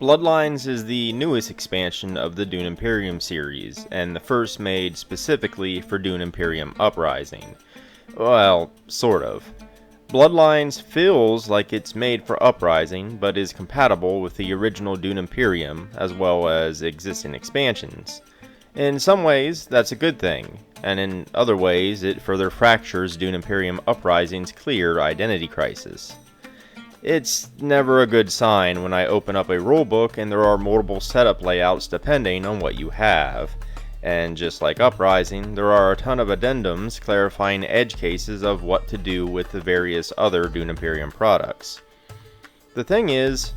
Bloodlines is the newest expansion of the Dune Imperium series, and the first made specifically for Dune Imperium Uprising. Well, sort of. Bloodlines feels like it's made for Uprising, but is compatible with the original Dune Imperium, as well as existing expansions. In some ways, that's a good thing, and in other ways, it further fractures Dune Imperium Uprising's clear identity crisis. It's never a good sign when I open up a rulebook and there are multiple setup layouts depending on what you have. And just like Uprising, there are a ton of addendums clarifying edge cases of what to do with the various other Dune Imperium products. The thing is,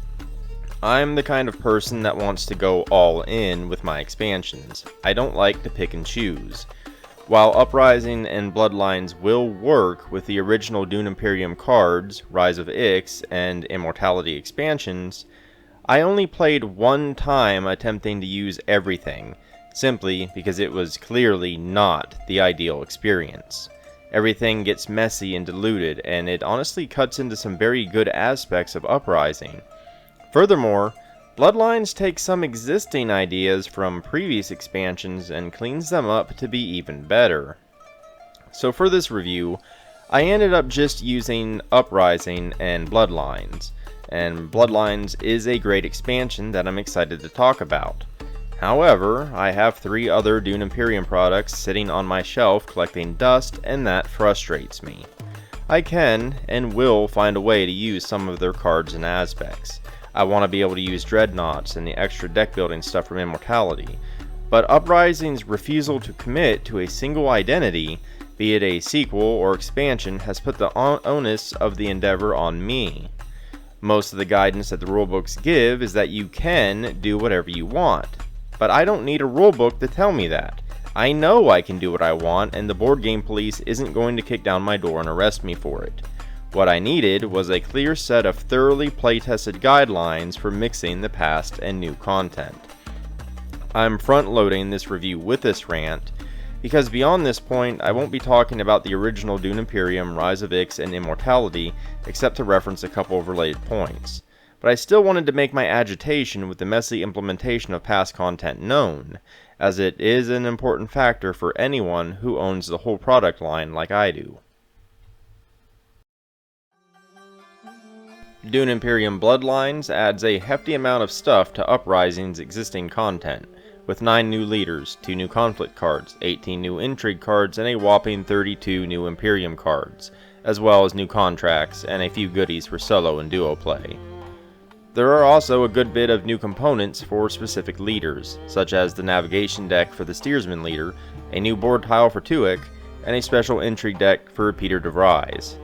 I'm the kind of person that wants to go all in with my expansions. I don't like to pick and choose. While Uprising and Bloodlines will work with the original Dune Imperium cards, Rise of Ix, and Immortality expansions, I only played one time attempting to use everything, simply because it was clearly not the ideal experience. Everything gets messy and diluted, and it honestly cuts into some very good aspects of Uprising. Furthermore, Bloodlines takes some existing ideas from previous expansions and cleans them up to be even better. So for this review, I ended up just using Uprising and Bloodlines, and Bloodlines is a great expansion that I'm excited to talk about. However, I have 3 other Dune Imperium products sitting on my shelf collecting dust, and that frustrates me. I can and will find a way to use some of their cards and aspects. I want to be able to use dreadnoughts and the extra deck building stuff from Immortality, but Uprising's refusal to commit to a single identity, be it a sequel or expansion, has put the onus of the endeavor on me. Most of the guidance that the rulebooks give is that you can do whatever you want, but I don't need a rulebook to tell me that. I know I can do what I want, and the board game police isn't going to kick down my door and arrest me for it. What I needed was a clear set of thoroughly play-tested guidelines for mixing the past and new content. I'm front-loading this review with this rant, because beyond this point I won't be talking about the original Dune Imperium, Rise of Ix, and Immortality, except to reference a couple of related points. But I still wanted to make my agitation with the messy implementation of past content known, as it is an important factor for anyone who owns the whole product line like I do. Dune Imperium Bloodlines adds a hefty amount of stuff to Uprising's existing content, with 9 new leaders, 2 new conflict cards, 18 new intrigue cards, and a whopping 32 new Imperium cards, as well as new contracts and a few goodies for solo and duo play. There are also a good bit of new components for specific leaders, such as the navigation deck for the steersman leader, a new board tile for Tuick, and a special intrigue deck for Peter de Vries.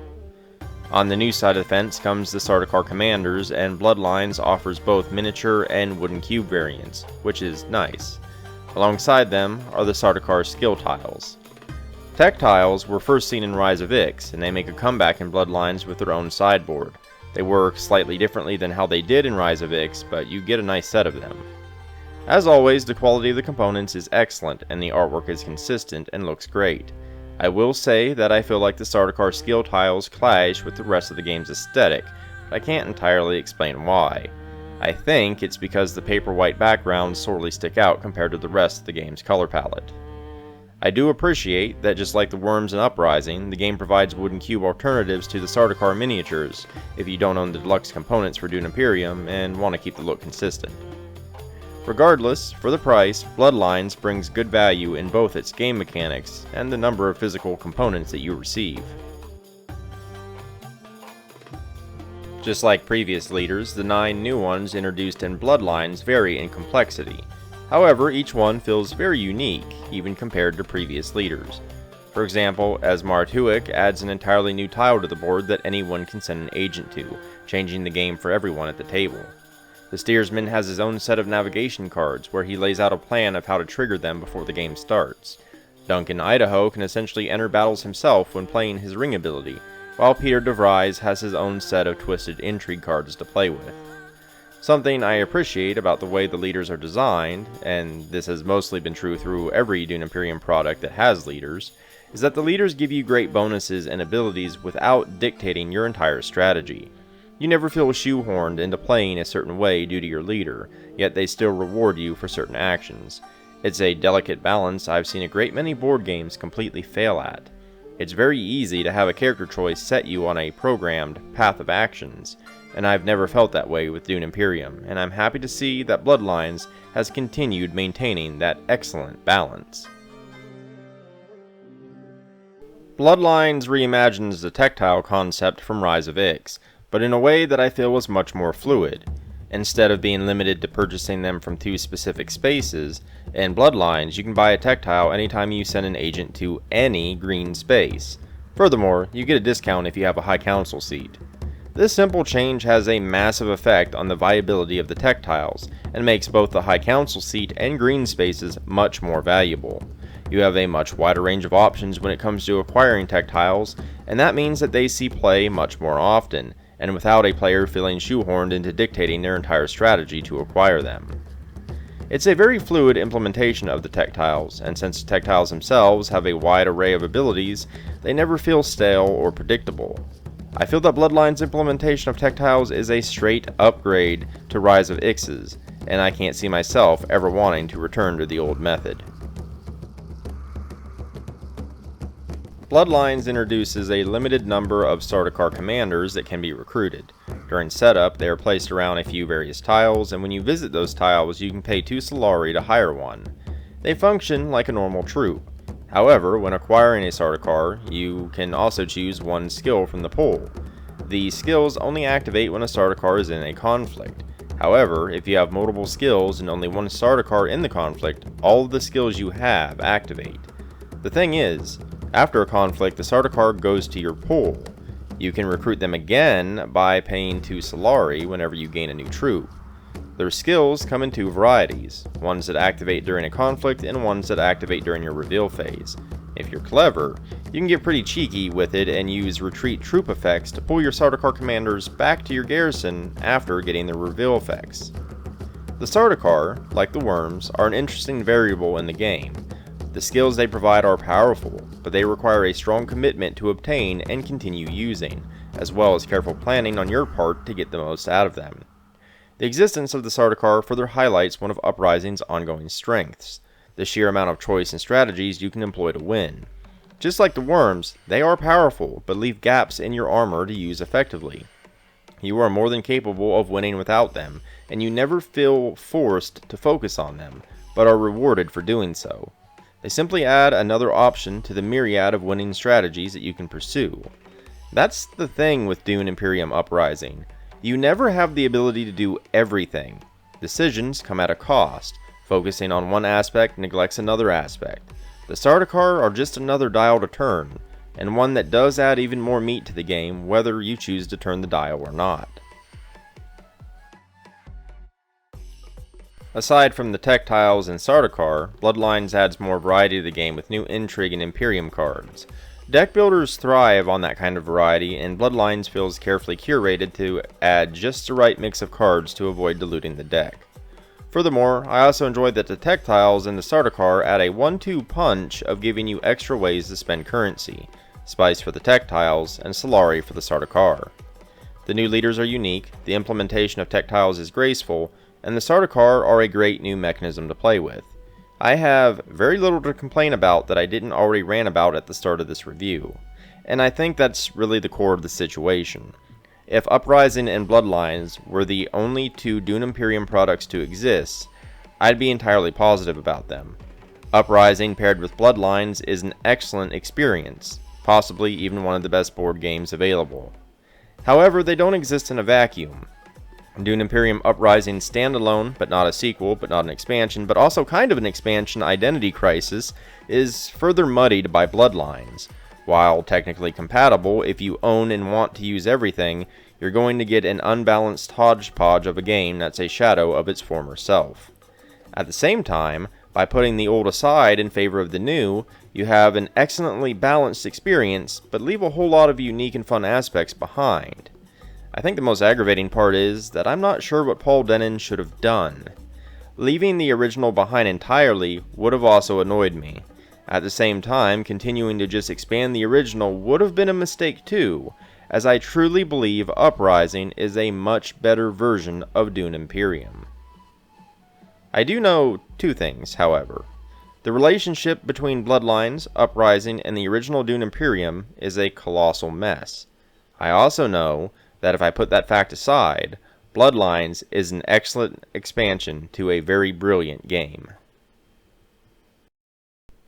On the new side of the fence comes the Sarduakar Commanders, and Bloodlines offers both miniature and wooden cube variants, which is nice. Alongside them are the Sarduakar skill tiles. Tech tiles were first seen in Rise of Ix, and they make a comeback in Bloodlines with their own sideboard. They work slightly differently than how they did in Rise of Ix, but you get a nice set of them. As always, the quality of the components is excellent, and the artwork is consistent and looks great. I will say that I feel like the Sarduakar skill tiles clash with the rest of the game's aesthetic, but I can't entirely explain why. I think it's because the paper white backgrounds sorely stick out compared to the rest of the game's color palette. I do appreciate that just like the Worms and Uprising, the game provides wooden cube alternatives to the Sarduakar miniatures if you don't own the deluxe components for Dune Imperium and want to keep the look consistent. Regardless, for the price, Bloodlines brings good value in both its game mechanics and the number of physical components that you receive. Just like previous leaders, the 9 new ones introduced in Bloodlines vary in complexity. However, each one feels very unique, even compared to previous leaders. For example, Esmar Tuick adds an entirely new tile to the board that anyone can send an agent to, changing the game for everyone at the table. The steersman has his own set of navigation cards, where he lays out a plan of how to trigger them before the game starts. Duncan Idaho can essentially enter battles himself when playing his ring ability, while Peter de Vries has his own set of twisted intrigue cards to play with. Something I appreciate about the way the leaders are designed, and this has mostly been true through every Dune Imperium product that has leaders, is that the leaders give you great bonuses and abilities without dictating your entire strategy. You never feel shoehorned into playing a certain way due to your leader, yet they still reward you for certain actions. It's a delicate balance I've seen a great many board games completely fail at. It's very easy to have a character choice set you on a programmed path of actions, and I've never felt that way with Dune Imperium, and I'm happy to see that Bloodlines has continued maintaining that excellent balance. Bloodlines reimagines the tactile concept from Rise of Ix, but in a way that I feel was much more fluid. Instead of being limited to purchasing them from 2 specific spaces, in Bloodlines you can buy a tactile anytime you send an agent to any green space. Furthermore, you get a discount if you have a high council seat. This simple change has a massive effect on the viability of the tactiles, and makes both the high council seat and green spaces much more valuable. You have a much wider range of options when it comes to acquiring tactiles, and that means that they see play much more often, and without a player feeling shoehorned into dictating their entire strategy to acquire them. It's a very fluid implementation of the tactiles, and since the tactiles themselves have a wide array of abilities, they never feel stale or predictable. I feel that Bloodlines' implementation of tactiles is a straight upgrade to Rise of Ix's, and I can't see myself ever wanting to return to the old method. Bloodlines introduces a limited number of Sarduakar commanders that can be recruited. During setup, they are placed around a few various tiles, and when you visit those tiles, you can pay 2 Solari to hire one. They function like a normal troop. However, when acquiring a Sarduakar, you can also choose one skill from the pool. These skills only activate when a Sarduakar is in a conflict. However, if you have multiple skills and only one Sarduakar in the conflict, all of the skills you have activate. The thing is, after a conflict, the Sarduakar goes to your pool. You can recruit them again by paying 2 Solari whenever you gain a new troop. Their skills come in 2 varieties, ones that activate during a conflict and ones that activate during your reveal phase. If you're clever, you can get pretty cheeky with it and use retreat troop effects to pull your Sarduakar commanders back to your garrison after getting the reveal effects. The Sarduakar, like the worms, are an interesting variable in the game. The skills they provide are powerful, but they require a strong commitment to obtain and continue using, as well as careful planning on your part to get the most out of them. The existence of the Sarduakar further highlights one of Uprising's ongoing strengths, the sheer amount of choice and strategies you can employ to win. Just like the worms, they are powerful, but leave gaps in your armor to use effectively. You are more than capable of winning without them, and you never feel forced to focus on them, but are rewarded for doing so. They simply add another option to the myriad of winning strategies that you can pursue. That's the thing with Dune Imperium Uprising. You never have the ability to do everything. Decisions come at a cost. Focusing on one aspect neglects another aspect. The Sarduakar are just another dial to turn, and one that does add even more meat to the game whether you choose to turn the dial or not. Aside from the tactiles and Sarduakar, Bloodlines adds more variety to the game with new Intrigue and Imperium cards. Deck builders thrive on that kind of variety, and Bloodlines feels carefully curated to add just the right mix of cards to avoid diluting the deck. Furthermore, I also enjoy that the tactiles and the Sarduakar add a 1-2 punch of giving you extra ways to spend currency, Spice for the tactiles, and Solari for the Sarduakar. The new leaders are unique, the implementation of tactiles is graceful, and the Sarduakar are a great new mechanism to play with. I have very little to complain about that I didn't already rant about at the start of this review, and I think that's really the core of the situation. If Uprising and Bloodlines were the only 2 Dune Imperium products to exist, I'd be entirely positive about them. Uprising paired with Bloodlines is an excellent experience, possibly even one of the best board games available. However, they don't exist in a vacuum. Dune Imperium Uprising standalone, but not a sequel, but not an expansion, but also kind of an expansion identity crisis, is further muddied by Bloodlines. While technically compatible, if you own and want to use everything, you're going to get an unbalanced hodgepodge of a game that's a shadow of its former self. At the same time, by putting the old aside in favor of the new, you have an excellently balanced experience, but leave a whole lot of unique and fun aspects behind. I think the most aggravating part is that I'm not sure what Paul Dennen should have done. Leaving the original behind entirely would have also annoyed me. At the same time, continuing to just expand the original would have been a mistake too, as I truly believe Uprising is a much better version of Dune Imperium. I do know two things, however. The relationship between Bloodlines, Uprising, and the original Dune Imperium is a colossal mess. I also know that if I put that fact aside, Bloodlines is an excellent expansion to a very brilliant game.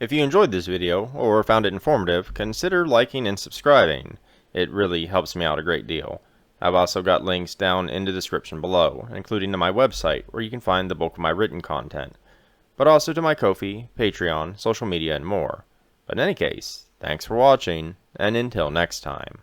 If you enjoyed this video, or found it informative, consider liking and subscribing. It really helps me out a great deal. I've also got links down in the description below, including to my website, where you can find the bulk of my written content, but also to my Ko-fi, Patreon, social media, and more. But in any case, thanks for watching, and until next time.